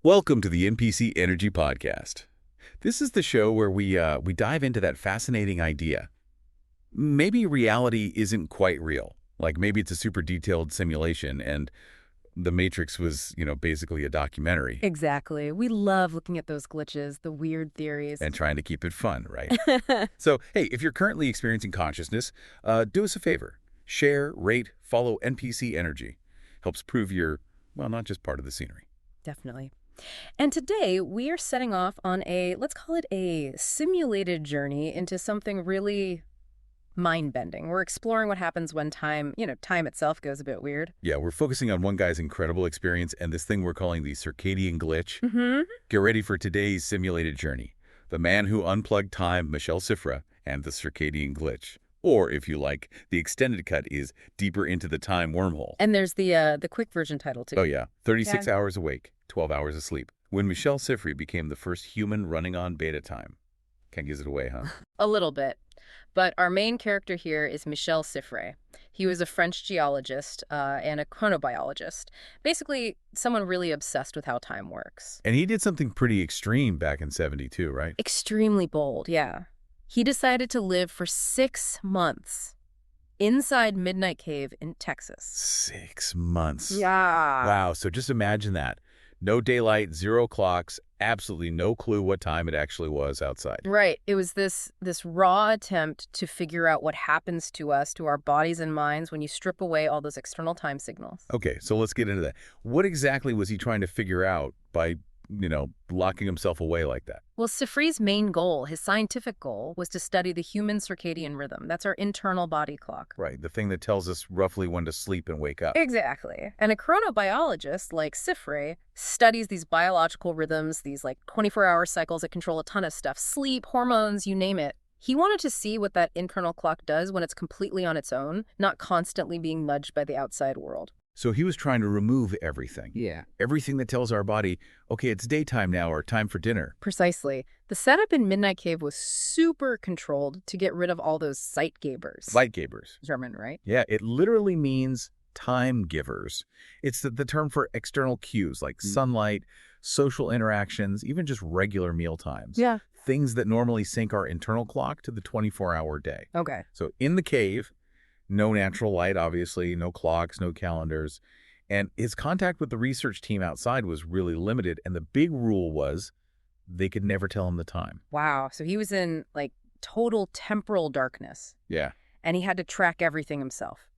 Welcome to the NPC Energy Podcast. This is the show where we dive into that fascinating idea. Maybe reality isn't quite real. Like maybe it's a super detailed simulation and The Matrix was, basically a documentary. Exactly. We love looking at those glitches, the weird theories. And trying to keep it fun, right? So, hey, if you're currently experiencing consciousness, do us a favor. Share, rate, follow NPC Energy. Helps prove you're, well, not just part of the scenery. Definitely. And today we are setting off on let's call it a simulated journey into something really mind-bending. We're exploring what happens when time itself goes a bit weird. Yeah, we're focusing on one guy's incredible experience and this thing we're calling the circadian glitch. Mm-hmm. Get ready for today's simulated journey. The man who unplugged time, Michel Siffre, and the circadian glitch. Or, if you like, the extended cut is Deeper into the Time Wormhole. And there's the quick version title, too. Oh, yeah. 36 hours awake, 12 hours asleep. When Michel Siffre became the first human running on beta time. Can't give it away, huh? A little bit. But our main character here is Michel Siffre. He was a French geologist and a chronobiologist. Basically, someone really obsessed with how time works. And he did something pretty extreme back in '72, right? Extremely bold, yeah. He decided to live for 6 months inside Midnight Cave in Texas. 6 months. Yeah. Wow, so just imagine that. No daylight, 0 clocks, absolutely no clue what time it actually was outside. Right. It was this raw attempt to figure out what happens to us, to our bodies and minds, when you strip away all those external time signals. Okay, so let's get into that. What exactly was he trying to figure out by, locking himself away like that? Well, Siffre's main goal, his scientific goal, was to study the human circadian rhythm. That's our internal body clock. Right, the thing that tells us roughly when to sleep and wake up. Exactly. And a chronobiologist like Siffre studies these biological rhythms, these 24-hour cycles that control a ton of stuff, sleep, hormones, you name it. He wanted to see what that internal clock does when it's completely on its own, not constantly being nudged by the outside world. So he was trying to remove everything. Yeah. Everything that tells our body, okay, it's daytime now or time for dinner. Precisely. The setup in Midnight Cave was super controlled to get rid of all those Zeitgebers. Lightgabers. German, right? Yeah, it literally means time givers. It's the term for external cues like sunlight, social interactions, even just regular meal times. Yeah. Things that normally sync our internal clock to the 24-hour day. Okay. So in the cave, no natural light, obviously, no clocks, no calendars. And his contact with the research team outside was really limited. And the big rule was they could never tell him the time. Wow. So he was in total temporal darkness. Yeah. And he had to track everything himself,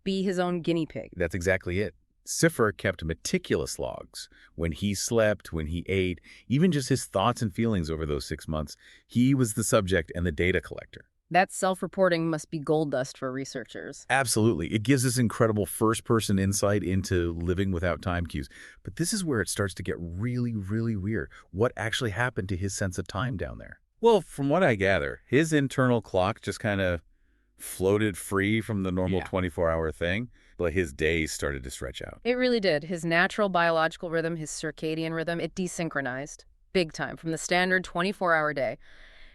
be his own guinea pig. That's exactly it. Siffre kept meticulous logs. When he slept, when he ate, even just his thoughts and feelings over those 6 months. He was the subject and the data collector. That self-reporting must be gold dust for researchers. Absolutely. It gives us incredible first-person insight into living without time cues. But this is where it starts to get really, really weird. What actually happened to his sense of time down there? Well, from what I gather, his internal clock just kind of floated free from the normal 24-hour thing, but his days started to stretch out. It really did. His natural biological rhythm, his circadian rhythm, it desynchronized big time from the standard 24-hour day.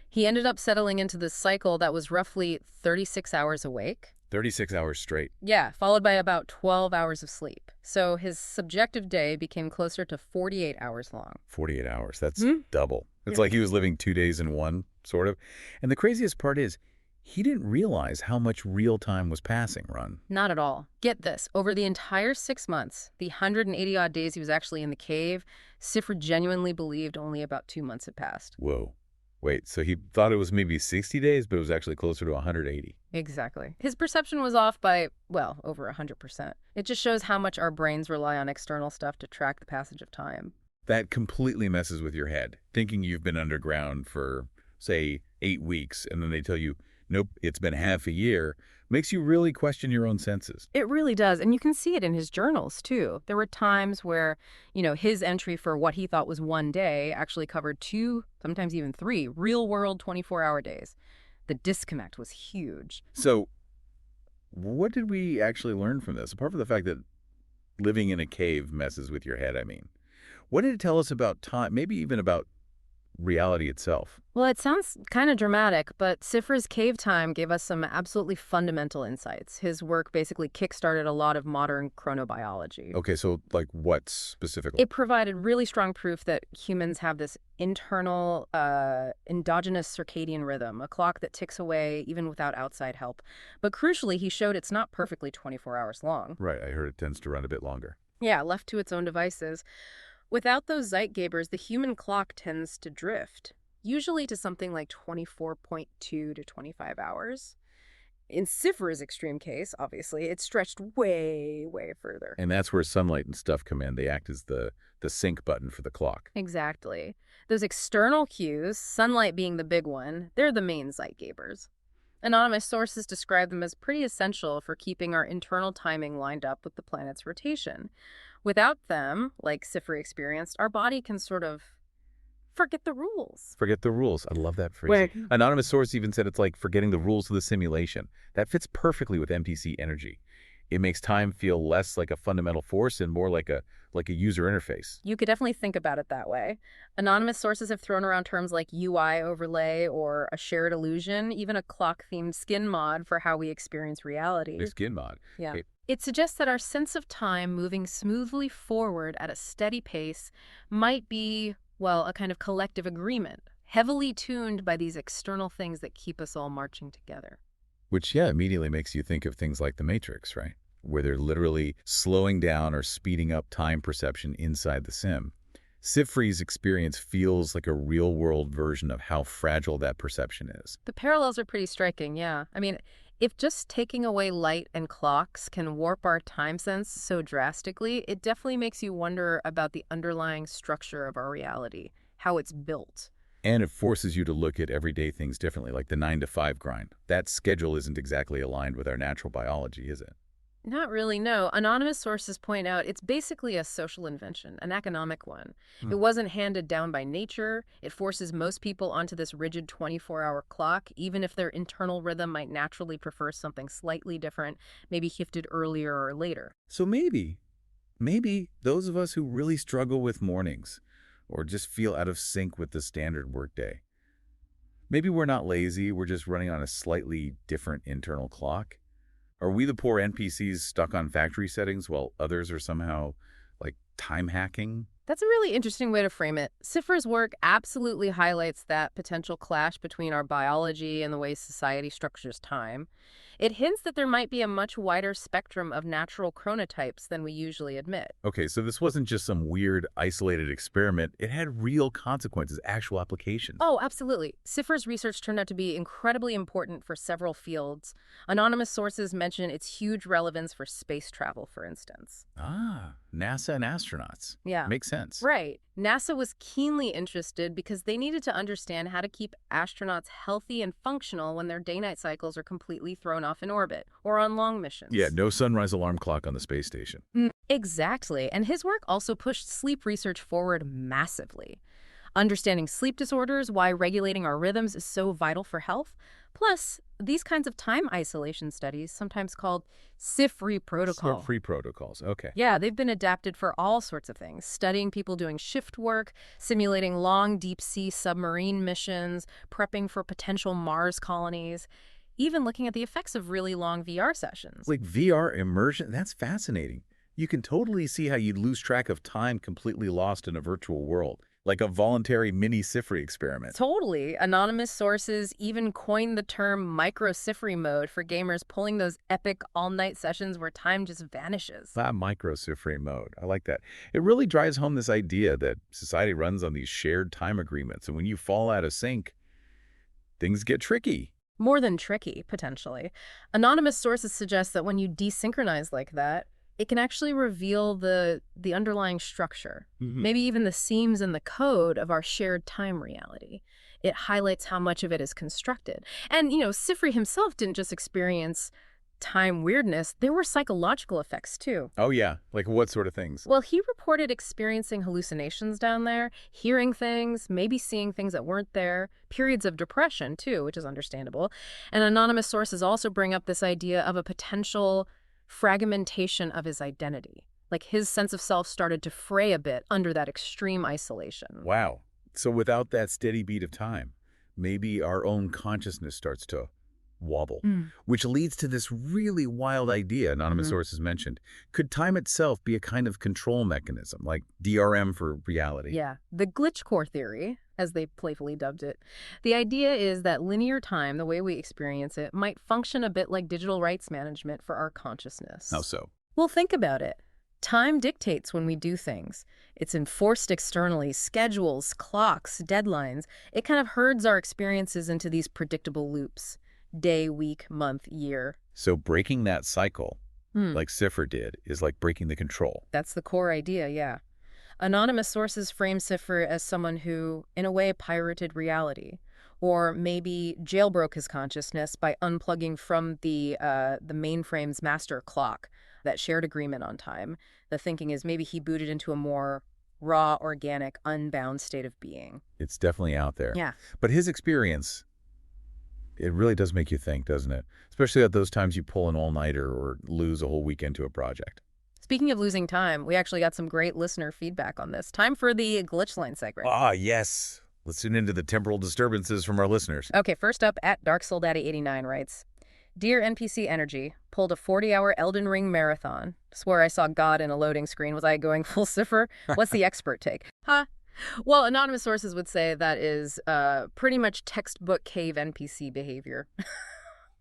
He ended up settling into this cycle that was roughly 36 hours awake. 36 hours straight. Yeah, followed by about 12 hours of sleep. So his subjective day became closer to 48 hours long. 48 hours. That's double. It's like he was living 2 days in one, sort of. And the craziest part is, he didn't realize how much real time was passing, Ron. Not at all. Get this. Over the entire 6 months, the 180-odd days he was actually in the cave, Siffre genuinely believed only about 2 months had passed. Whoa. Wait, so he thought it was maybe 60 days, but it was actually closer to 180. Exactly. His perception was off by, well, over 100%. It just shows how much our brains rely on external stuff to track the passage of time. That completely messes with your head. Thinking you've been underground for, say, 8 weeks, and then they tell you, nope, it's been half a year, makes you really question your own senses. It really does. And you can see it in his journals, too. There were times where, his entry for what he thought was 1 day actually covered 2, sometimes even 3, real-world 24-hour days. The disconnect was huge. So what did we actually learn from this? Apart from the fact that living in a cave messes with your head, what did it tell us about time, maybe even about reality itself. Well, it sounds kind of dramatic, but Siffre's cave time gave us some absolutely fundamental insights. His work basically kickstarted a lot of modern chronobiology. Okay, so like what specifically? It provided really strong proof that humans have this internal, endogenous circadian rhythm, a clock that ticks away even without outside help. But crucially, he showed it's not perfectly 24 hours long. Right, I heard it tends to run a bit longer. Yeah, left to its own devices. Without those Zeitgebers, the human clock tends to drift, usually to something like 24.2 to 25 hours. In Siffre's extreme case, obviously, it stretched way, way further. And that's where sunlight and stuff come in. They act as the sync button for the clock. Exactly. Those external cues, sunlight being the big one, they're the main Zeitgebers. Anonymous sources describe them as pretty essential for keeping our internal timing lined up with the planet's rotation. Without them, like Siffre experienced, our body can sort of forget the rules. Forget the rules. I love that phrase. Anonymous source even said it's like forgetting the rules of the simulation. That fits perfectly with NPC energy. It makes time feel less like a fundamental force and more like a user interface. You could definitely think about it that way. Anonymous sources have thrown around terms like UI overlay or a shared illusion, even a clock-themed skin mod for how we experience reality. A skin mod. Yeah. Hey, It suggests that our sense of time moving smoothly forward at a steady pace might be, well, a kind of collective agreement, heavily tuned by these external things that keep us all marching together. which, yeah, immediately makes you think of things like The Matrix, right? Where they're literally slowing down or speeding up time perception inside the sim. Siffre's experience feels like a real-world version of how fragile that perception is. The parallels are pretty striking, yeah. I mean, if just taking away light and clocks can warp our time sense so drastically, it definitely makes you wonder about the underlying structure of our reality, how it's built. And it forces you to look at everyday things differently, like the 9-to-5 grind. That schedule isn't exactly aligned with our natural biology, is it? Not really, no. Anonymous sources point out it's basically a social invention, an economic one. It wasn't handed down by nature. It forces most people onto this rigid 24-hour clock, even if their internal rhythm might naturally prefer something slightly different, maybe shifted earlier or later. So maybe those of us who really struggle with mornings or just feel out of sync with the standard workday, maybe we're not lazy, we're just running on a slightly different internal clock. Are we the poor NPCs stuck on factory settings while others are somehow, like, time hacking? That's a really interesting way to frame it. Siffre's work absolutely highlights that potential clash between our biology and the way society structures time. It hints that there might be a much wider spectrum of natural chronotypes than we usually admit. Okay, so this wasn't just some weird, isolated experiment. It had real consequences, actual applications. Oh, absolutely. Siffre's research turned out to be incredibly important for several fields. Anonymous sources mention its huge relevance for space travel, for instance. Ah, NASA and astronauts. Yeah. Makes sense. Right. NASA was keenly interested because they needed to understand how to keep astronauts healthy and functional when their day-night cycles are completely thrown off in orbit or on long missions. Yeah, no sunrise alarm clock on the space station. Exactly. And his work also pushed sleep research forward massively. Understanding sleep disorders, why regulating our rhythms is so vital for health. Plus, these kinds of time isolation studies, sometimes called Siffre protocols. Free protocols, okay. Yeah, they've been adapted for all sorts of things. Studying people doing shift work, simulating long deep-sea submarine missions, prepping for potential Mars colonies, even looking at the effects of really long VR sessions. Like VR immersion, that's fascinating. You can totally see how you'd lose track of time completely lost in a virtual world, like a voluntary mini Siffre experiment. Totally. Anonymous sources even coined the term MICRO-SIFFRE mode for gamers pulling those epic all-night sessions where time just vanishes. That MICRO-SIFFRE mode, I like that. It really drives home this idea that society runs on these shared time agreements, and when you fall out of sync, things get tricky. More than tricky, potentially. Anonymous sources suggest that when you desynchronize like that, it can actually reveal the underlying structure, maybe even the seams in the code of our shared time reality. It highlights how much of it is constructed. And, Siffre himself didn't just experience time weirdness. There were psychological effects, too. Oh, yeah. Like what sort of things? Well, he reported experiencing hallucinations down there, hearing things, maybe seeing things that weren't there, periods of depression, too, which is understandable. And anonymous sources also bring up this idea of a potential fragmentation of his identity. Like his sense of self started to fray a bit under that extreme isolation. Wow. So without that steady beat of time, maybe our own consciousness starts to wobble, which leads to this really wild idea anonymous sources mentioned. Could time itself be a kind of control mechanism, like DRM for reality? Yeah, the glitch core theory, as they playfully dubbed it. The idea is that linear time, the way we experience it, might function a bit like digital rights management for our consciousness. How so? Well, think about it. Time dictates when we do things. It's enforced externally, schedules, clocks, deadlines. It kind of herds our experiences into these predictable loops. Day, week, month, year. So breaking that cycle, like Siffre did, is like breaking the control. That's the core idea, yeah. Anonymous sources frame Siffre as someone who, in a way, pirated reality, or maybe jailbroke his consciousness by unplugging from the mainframe's master clock, that shared agreement on time. The thinking is maybe he booted into a more raw, organic, unbound state of being. It's definitely out there. Yeah. But his experience, it really does make you think, doesn't it? Especially at those times you pull an all-nighter or lose a whole weekend to a project. Speaking of losing time, we actually got some great listener feedback on this. Time for the Glitchline segment. Ah, yes. Let's tune into the temporal disturbances from our listeners. Okay, first up, at DarkSoulDaddy89 writes, Dear NPC Energy, pulled a 40-hour Elden Ring marathon. Swore I saw God in a loading screen. Was I going full Siffre? What's the expert take? Huh? Well, anonymous sources would say that is pretty much textbook cave NPC behavior.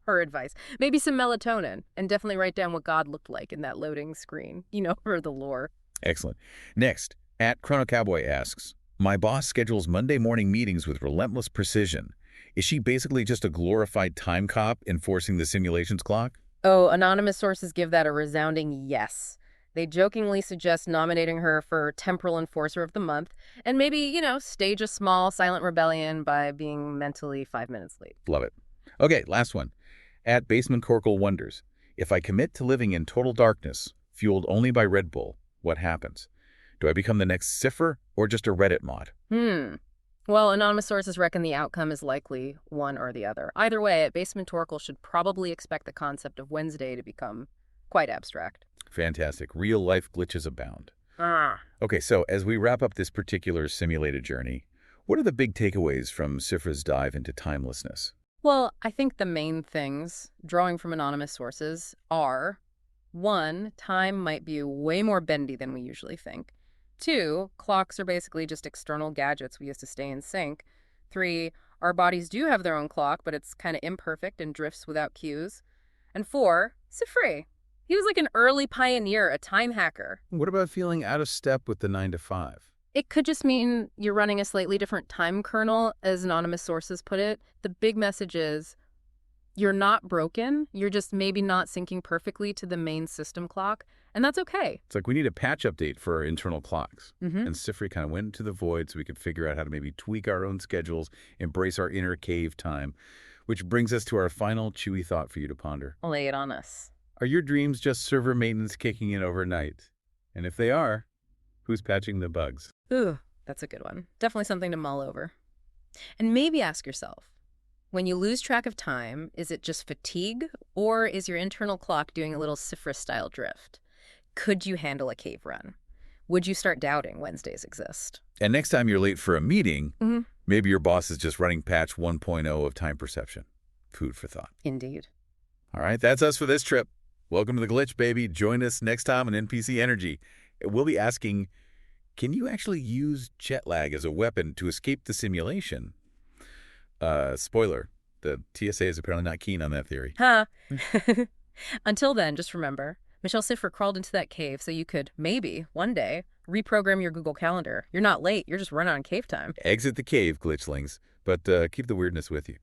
Her advice. Maybe some melatonin, and definitely write down what God looked like in that loading screen, for the lore. Excellent. Next, at Chrono Cowboy asks, my boss schedules Monday morning meetings with relentless precision. Is she basically just a glorified time cop enforcing the simulation's clock? Oh, anonymous sources give that a resounding yes. They jokingly suggest nominating her for Temporal Enforcer of the Month and maybe, stage a small silent rebellion by being mentally 5 minutes late. Love it. Okay, last one. At Basement Corkle wonders, if I commit to living in total darkness, fueled only by Red Bull, what happens? Do I become the next Siffre or just a Reddit mod? Well, anonymous sources reckon the outcome is likely one or the other. Either way, at Basement Torkel should probably expect the concept of Wednesday to become quite abstract. Fantastic. Real-life glitches abound. Okay, so as we wrap up this particular simulated journey, what are the big takeaways from Siffre's dive into timelessness? Well, I think the main things, drawing from anonymous sources, are 1, time might be way more bendy than we usually think. 2, clocks are basically just external gadgets we use to stay in sync. 3, our bodies do have their own clock, but it's kind of imperfect and drifts without cues. And 4, Siffre. He was like an early pioneer, a time hacker. What about feeling out of step with the 9 to 5? It could just mean you're running a slightly different time kernel, as anonymous sources put it. The big message is you're not broken. You're just maybe not syncing perfectly to the main system clock, and that's okay. It's like we need a patch update for our internal clocks. And Siffre kind of went into the void so we could figure out how to maybe tweak our own schedules, embrace our inner cave time, which brings us to our final chewy thought for you to ponder. Lay it on us. Are your dreams just server maintenance kicking in overnight? And if they are, who's patching the bugs? Ooh, that's a good one. Definitely something to mull over. And maybe ask yourself, when you lose track of time, is it just fatigue, or is your internal clock doing a little Siffre-style drift? Could you handle a cave run? Would you start doubting Wednesdays exist? And next time you're late for a meeting, maybe your boss is just running patch 1.0 of time perception. Food for thought. Indeed. All right, that's us for this trip. Welcome to the Glitch, baby. Join us next time on NPC Energy. We'll be asking, can you actually use jet lag as a weapon to escape the simulation? Spoiler, the TSA is apparently not keen on that theory. Huh. Until then, just remember, Michel Siffre crawled into that cave so you could, maybe, one day, reprogram your Google Calendar. You're not late, you're just running on cave time. Exit the cave, Glitchlings, but keep the weirdness with you.